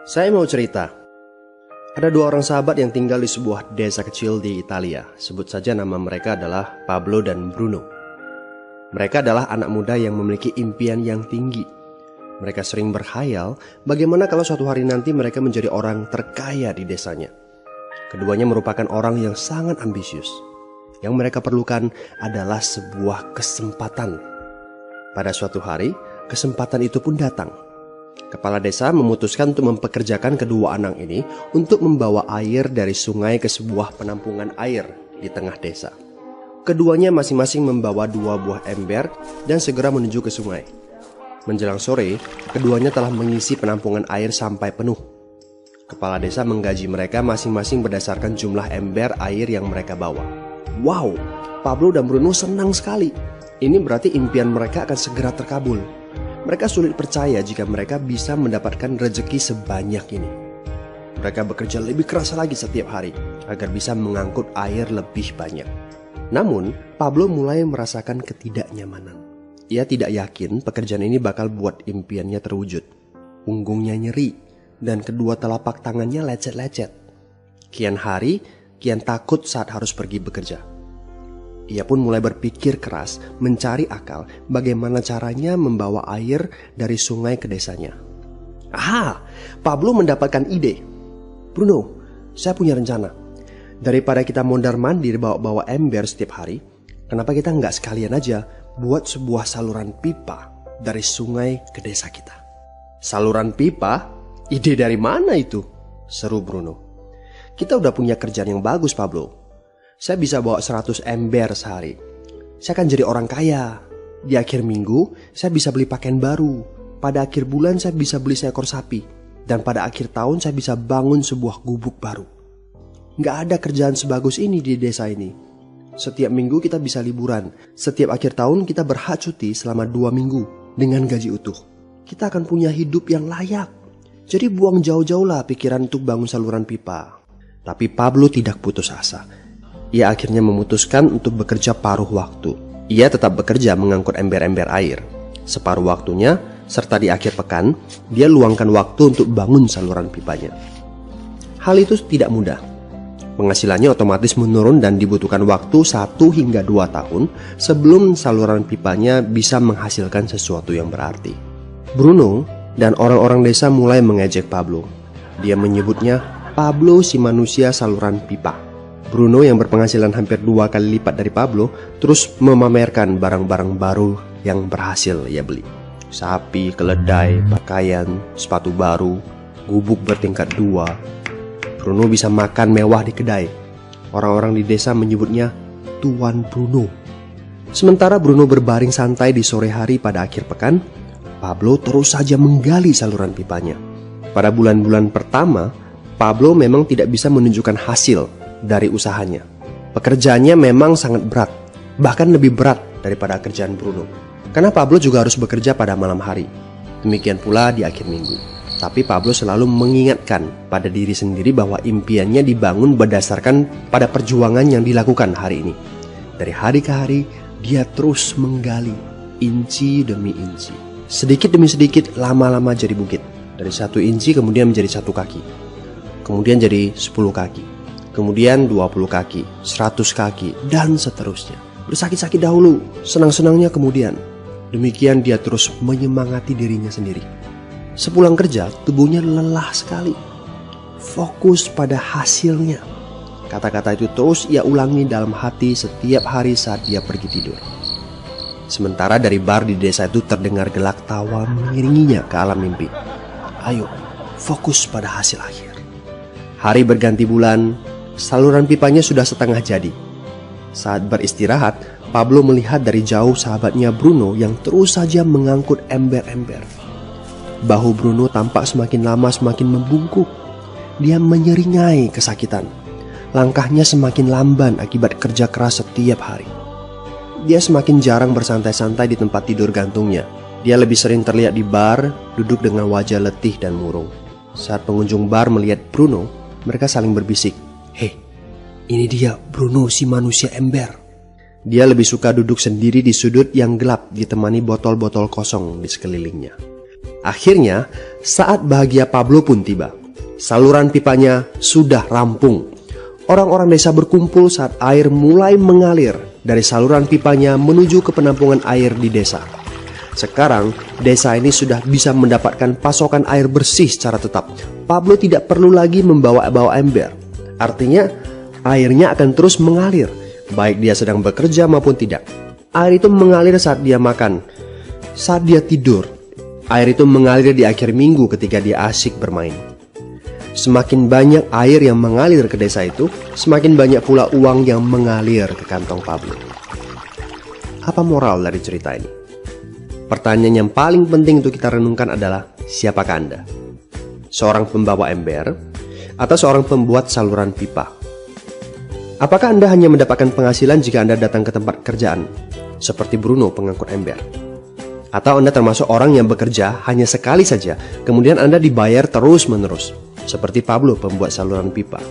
Saya mau cerita. Ada dua orang sahabat yang tinggal di sebuah desa kecil di Italia. Sebut saja nama mereka adalah Pablo dan Bruno. Mereka adalah anak muda yang memiliki impian yang tinggi. Mereka sering berkhayal bagaimana kalau suatu hari nanti mereka menjadi orang terkaya di desanya. Keduanya merupakan orang yang sangat ambisius. Yang mereka perlukan adalah sebuah kesempatan. Pada suatu hari, kesempatan itu pun datang. Kepala desa memutuskan untuk mempekerjakan kedua anak ini untuk membawa air dari sungai ke sebuah penampungan air di tengah desa. Keduanya masing-masing membawa 2 buah ember dan segera menuju ke sungai. Menjelang sore, keduanya telah mengisi penampungan air sampai penuh. Kepala desa menggaji mereka masing-masing berdasarkan jumlah ember air yang mereka bawa. Wow, Pablo dan Bruno senang sekali. Ini berarti impian mereka akan segera terkabul. Mereka sulit percaya jika mereka bisa mendapatkan rezeki sebanyak ini. Mereka bekerja lebih keras lagi setiap hari agar bisa mengangkut air lebih banyak. Namun, Pablo mulai merasakan ketidaknyamanan. Ia tidak yakin pekerjaan ini bakal buat impiannya terwujud. Punggungnya nyeri dan kedua telapak tangannya lecet-lecet. Kian hari, kian takut saat harus pergi bekerja. Ia pun mulai berpikir keras mencari akal bagaimana caranya membawa air dari sungai ke desanya. Pablo mendapatkan ide. Bruno, saya punya rencana. Daripada kita mondar-mandir bawa-bawa ember setiap hari, kenapa kita nggak sekalian aja buat sebuah saluran pipa dari sungai ke desa kita? Saluran pipa? Ide dari mana itu? Seru Bruno. Kita udah punya kerjaan yang bagus, Pablo. Saya bisa bawa 100 ember sehari. Saya akan jadi orang kaya. Di akhir minggu, saya bisa beli pakaian baru. Pada akhir bulan, saya bisa beli seekor sapi. Dan pada akhir tahun, saya bisa bangun sebuah gubuk baru. Nggak ada kerjaan sebagus ini di desa ini. Setiap minggu kita bisa liburan. Setiap akhir tahun, kita berhak cuti selama 2 minggu dengan gaji utuh. Kita akan punya hidup yang layak. Jadi buang jauh-jauh lah pikiran untuk bangun saluran pipa. Tapi Pablo tidak putus asa. Ia akhirnya memutuskan untuk bekerja paruh waktu. Ia tetap bekerja mengangkut ember-ember air. Separuh waktunya, serta di akhir pekan, dia luangkan waktu untuk bangun saluran pipanya. Hal itu tidak mudah. Penghasilannya otomatis menurun dan dibutuhkan waktu 1 hingga 2 tahun sebelum saluran pipanya bisa menghasilkan sesuatu yang berarti. Bruno dan orang-orang desa mulai mengejek Pablo. Dia menyebutnya Pablo si manusia saluran pipa. Bruno yang berpenghasilan hampir 2 kali lipat dari Pablo terus memamerkan barang-barang baru yang berhasil ia beli. Sapi, keledai, pakaian, sepatu baru, gubuk bertingkat 2. Bruno bisa makan mewah di kedai. Orang-orang di desa menyebutnya Tuan Bruno. Sementara Bruno berbaring santai di sore hari pada akhir pekan, Pablo terus saja menggali saluran pipanya. Pada bulan-bulan pertama, Pablo memang tidak bisa menunjukkan hasil dari usahanya. Pekerjaannya memang sangat berat, bahkan lebih berat daripada kerjaan Bruno. Karena Pablo juga harus bekerja pada malam hari. Demikian pula di akhir minggu. Tapi Pablo selalu mengingatkan pada diri sendiri bahwa impiannya dibangun berdasarkan pada perjuangan yang dilakukan hari ini. Dari hari ke hari, dia terus menggali, inci demi inci. Sedikit demi sedikit, lama-lama jadi bukit. Dari 1 inci kemudian menjadi 1 kaki. Kemudian jadi 10 kaki. Kemudian 20 kaki, 100 kaki, dan seterusnya. Bersakit-sakit dahulu, senang-senangnya kemudian. Demikian dia terus menyemangati dirinya sendiri. Sepulang kerja, tubuhnya lelah sekali. Fokus pada hasilnya. Kata-kata itu terus ia ulangi dalam hati setiap hari saat dia pergi tidur. Sementara dari bar di desa itu terdengar gelak tawa mengiringinya ke alam mimpi. Ayo, fokus pada hasil akhir. Hari berganti bulan, saluran pipanya sudah setengah jadi. Saat beristirahat, Pablo melihat dari jauh sahabatnya Bruno yang terus saja mengangkut ember-ember. Bahu Bruno tampak semakin lama semakin membungkuk. Dia menyeringai kesakitan. Langkahnya semakin lamban akibat kerja keras setiap hari. Dia semakin jarang bersantai-santai di tempat tidur gantungnya. Dia lebih sering terlihat di bar, duduk dengan wajah letih dan murung. Saat pengunjung bar melihat Bruno, mereka saling berbisik. Hei, ini dia Bruno si manusia ember. Dia lebih suka duduk sendiri di sudut yang gelap ditemani botol-botol kosong di sekelilingnya. Akhirnya, saat bahagia Pablo pun tiba. Saluran pipanya sudah rampung. Orang-orang desa berkumpul saat air mulai mengalir dari saluran pipanya menuju ke penampungan air di desa. Sekarang, desa ini sudah bisa mendapatkan pasokan air bersih secara tetap. Pablo tidak perlu lagi membawa ember. Artinya, airnya akan terus mengalir, baik dia sedang bekerja maupun tidak. Air itu mengalir saat dia makan, saat dia tidur. Air itu mengalir di akhir minggu ketika dia asyik bermain. Semakin banyak air yang mengalir ke desa itu, semakin banyak pula uang yang mengalir ke kantong Pablo. Apa moral dari cerita ini? Pertanyaan yang paling penting untuk kita renungkan adalah, siapakah Anda? Seorang pembawa ember atau seorang pembuat saluran pipa? Apakah Anda hanya mendapatkan penghasilan jika Anda datang ke tempat kerjaan, seperti Bruno pengangkut ember? Atau Anda termasuk orang yang bekerja hanya sekali saja, kemudian Anda dibayar terus-menerus, seperti Pablo pembuat saluran pipa?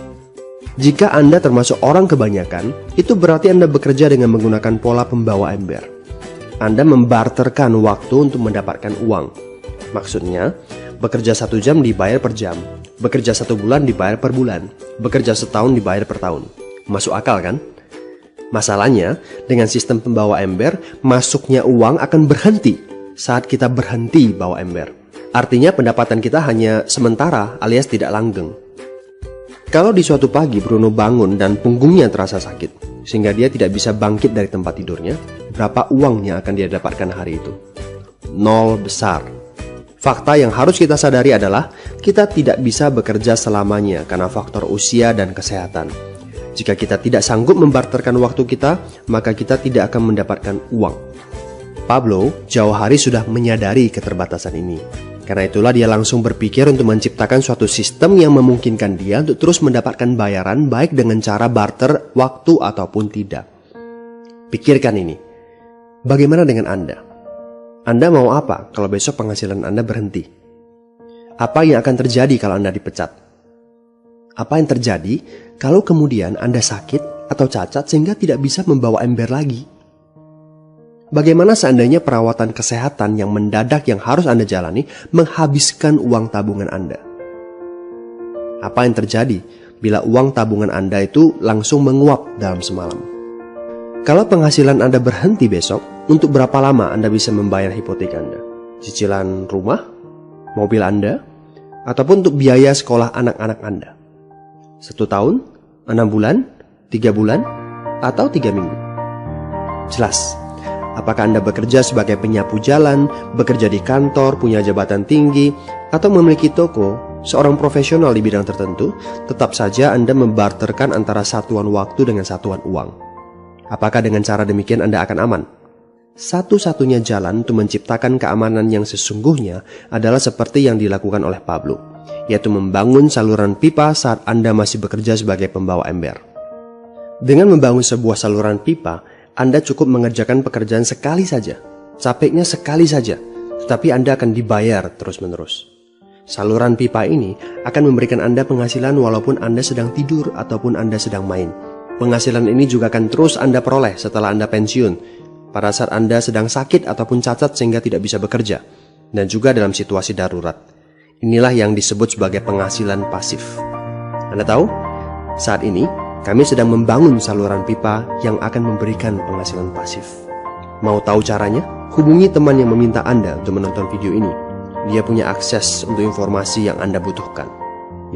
Jika Anda termasuk orang kebanyakan, itu berarti Anda bekerja dengan menggunakan pola pembawa ember. Anda membarterkan waktu untuk mendapatkan uang. Maksudnya, bekerja 1 jam dibayar per jam, bekerja 1 bulan dibayar per bulan, bekerja setahun dibayar per tahun. Masuk akal kan? Masalahnya, dengan sistem pembawa ember, masuknya uang akan berhenti saat kita berhenti bawa ember. Artinya pendapatan kita hanya sementara alias tidak langgeng. Kalau di suatu pagi Bruno bangun dan punggungnya terasa sakit, sehingga dia tidak bisa bangkit dari tempat tidurnya, berapa uang yang akan dia dapatkan hari itu? 0 besar. Fakta yang harus kita sadari adalah kita tidak bisa bekerja selamanya karena faktor usia dan kesehatan. Jika kita tidak sanggup membarterkan waktu kita, maka kita tidak akan mendapatkan uang. Pablo jauh hari sudah menyadari keterbatasan ini. Karena itulah dia langsung berpikir untuk menciptakan suatu sistem yang memungkinkan dia untuk terus mendapatkan bayaran baik dengan cara barter waktu ataupun tidak. Pikirkan ini. Bagaimana dengan Anda? Anda mau apa kalau besok penghasilan Anda berhenti? Apa yang akan terjadi kalau Anda dipecat? Apa yang terjadi kalau kemudian Anda sakit atau cacat sehingga tidak bisa membawa ember lagi? Bagaimana seandainya perawatan kesehatan yang mendadak yang harus Anda jalani menghabiskan uang tabungan Anda? Apa yang terjadi bila uang tabungan Anda itu langsung menguap dalam semalam? Kalau penghasilan Anda berhenti besok, untuk berapa lama Anda bisa membayar hipotek Anda? Cicilan rumah, mobil Anda, ataupun untuk biaya sekolah anak-anak Anda? 1 tahun, 6 bulan, 3 bulan, atau 3 minggu? Jelas. Apakah Anda bekerja sebagai penyapu jalan, bekerja di kantor, punya jabatan tinggi, atau memiliki toko, seorang profesional di bidang tertentu, tetap saja Anda membarterkan antara satuan waktu dengan satuan uang. Apakah dengan cara demikian Anda akan aman? Satu-satunya jalan untuk menciptakan keamanan yang sesungguhnya adalah seperti yang dilakukan oleh Pablo, yaitu membangun saluran pipa saat Anda masih bekerja sebagai pembawa ember. Dengan membangun sebuah saluran pipa, Anda cukup mengerjakan pekerjaan sekali saja, capeknya sekali saja, tetapi Anda akan dibayar terus-menerus. Saluran pipa ini akan memberikan Anda penghasilan walaupun Anda sedang tidur ataupun Anda sedang main. Penghasilan ini juga akan terus Anda peroleh setelah Anda pensiun, pada saat Anda sedang sakit ataupun cacat sehingga tidak bisa bekerja, dan juga dalam situasi darurat. Inilah yang disebut sebagai penghasilan pasif. Anda tahu, saat ini kami sedang membangun saluran pipa yang akan memberikan penghasilan pasif. Mau tahu caranya? Hubungi teman yang meminta Anda untuk menonton video ini. Dia punya akses untuk informasi yang Anda butuhkan.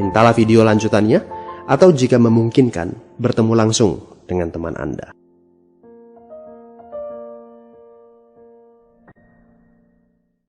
Mintalah video lanjutannya, atau jika memungkinkan, bertemu langsung dengan teman Anda.